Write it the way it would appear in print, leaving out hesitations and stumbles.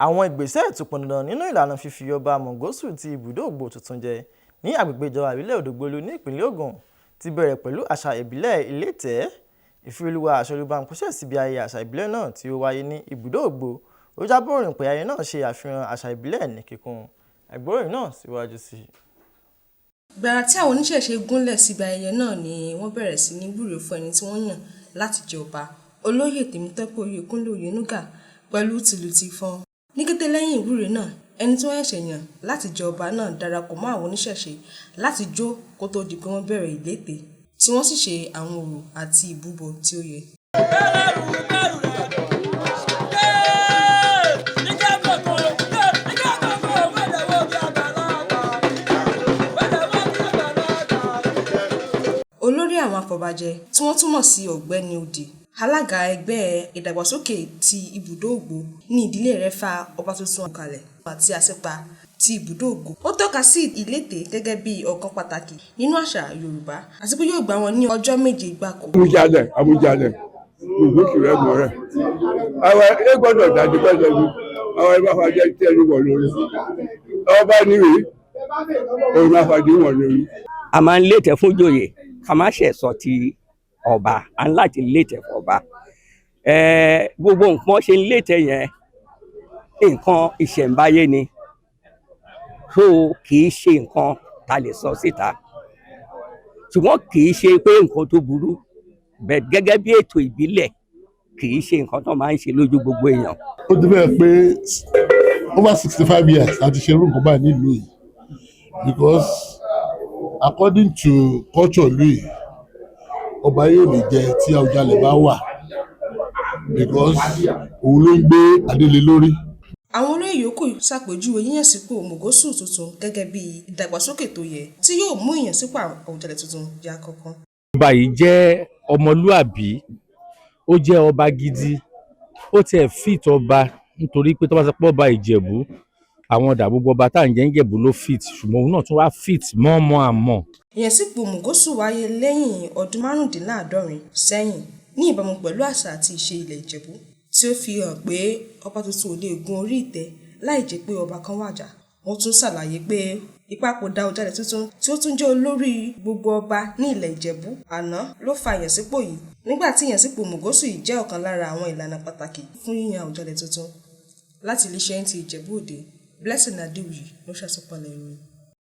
Àwọn ìgbésẹ̀ tó pọn dandan nínú ìlànà fífi ọba Mògósù ti ibùdó Ògbò tuntun jẹ ní agbègbè ìjọba ìbílẹ̀ Òdògbólú ní ìpínlẹ̀ Ògùn ti bẹ̀rẹ̀ pẹ̀lú àṣà ìbílẹ̀ Ilétẹ̀. Ìfiolúwa Aṣọ́lúbámkúṣẹ́ síbi ayẹyẹ àṣà ìbílẹ̀ náà tí ó wáyé ní ibùdó Ògbò. Ó jábọ̀ ròyìn pé ayẹyẹ náà ṣe àfihàn àṣà ìbílẹ̀ ní kíkún. Ẹgbọ́ròyìn náà síwájú sí i. Gbàrà tí àwọn oníṣẹ̀ṣe gúnlẹ̀ síbi ayẹyẹ náà ni wọ́n bẹ̀rẹ̀ sí ní wúre fún ẹni tí wọ́n yàn láti jẹ ọba, Olóyè Tèmítọ́pẹ́ Oyèkúnlé Oyènúgà, pẹ̀lú tìlù tìfọn. Ní kété lẹ́yìn ìwúre náà, ẹni tí wọ́n ṣẹ̀ṣẹ̀ yàn láti jẹ ọba náà darapọ̀ mọ́ àwọn oníṣẹ̀ṣe láti jó kó tó di pé wọ́n bẹ̀rẹ̀ ìlété, tí wọ́n sì ṣe àwọn orò àti ìbúbọ tí ó yẹ. Olórí àwọn afọbajẹ tí wọ́n túmọ̀ sí Ọ̀gbẹ́ni Òdì, alága ẹgbẹ́ ìdàgbàsókè ti ibùdó Ògbò ní ìdílé rẹ̀ fa ọba tuntun kalẹ̀ àti àṣepa ti ibùdó Ògbò. Ó tọ́ka sí ìlété gẹ́gẹ́ bí ọ̀kan pàtàkì nínú àṣà Yorùbá àti pé yóò gbà wọ́n ní ọjọ́ 7 gbáko. Amújalẹ̀ ògbókì rẹ̀ mọ̀ rẹ̀ àwọn ẹ gbọ́dọ̀ dájú pẹ́lú àwọn ẹgbẹ́ afájẹ́ tí ẹni wọ̀ lórí ọba níwèé òun afájẹ́ wọ̀ lórí. A máa ń létẹ̀ fún joyè ká má ṣe sọ ti ọba, à ń láti létẹ̀ fún ọba. Gbogbo nǹkan ṣe ń létẹ̀ yẹn nǹkan ìṣẹ̀ǹbáyé ni, so kì í ṣe nǹkan ta lè sọ síta, ṣùgbọ́n kì í ṣe pé nǹkan tó burú, bẹ́ẹ̀ gẹ́gẹ́ bí ètò ìbílẹ̀ kì í ṣe nǹkan tó máa ń ṣe lójú gbogbo èèyàn. Ó ti bẹ́ẹ̀ pé over 65 years láti ṣe irú nǹkan báyìí nílùú yìí, because according to culture Louis, ọba yóò lè jẹ tí Àwùjalẹ̀ bá wà, because òun ló ń gbé adélé lórí. Àwọn olóyè yòókù ṣàpèjúwe yíyànsípò Mògósù tuntun gẹ́gẹ́ bí ìdàgbàsókè tó yẹ tí yóò mú ìyànsípò Àwùjalẹ̀ tuntun yá kánkán. Ọba yìí jẹ́ ọmọlúàbí, ó jẹ́ ọba gidi, ó tiẹ̀ fit ọba nítorí pé tó bá sọ pé ọba Ìjẹ̀bú, àwọn ọ̀dà gbogbo ọba tá à ń jẹ́ Ìjẹ̀bú ló fit, ṣùgbọ́n òun náà tún wá fit mọ́ àmọ́. Ìyànsípò Mògósù wáyé lẹ́yìn ọdún 75 sẹ́yìn ní ìbámu pẹ̀lú àṣà àti ìṣe ilẹ̀ Ìjẹ̀bú, tí ó fi hàn pé ọba tuntun ò lè gun orí ìtẹ́ láì jẹ́ pé ọba kan wàjà. Wọ́n tún ṣàlàyé pé ìpapòdà Àwùjalẹ̀ tuntun tí ó tún jẹ́ olórí gbogbo ọba ní ilẹ̀ Ìjẹ̀bú àná ló fa ìyànsípò yìí, nígbà tí ìyànsípò Mògósù yìí jẹ́ ọ̀kan lára àwọn ìlànà pàtàkì fún yíyan Àwùjalẹ̀ tuntun. Láti iléeṣẹ́ NTA Ìjẹ̀bú Òde, Blessing Adéwuyì ló ṣàtúpalẹ̀ ìròyìn.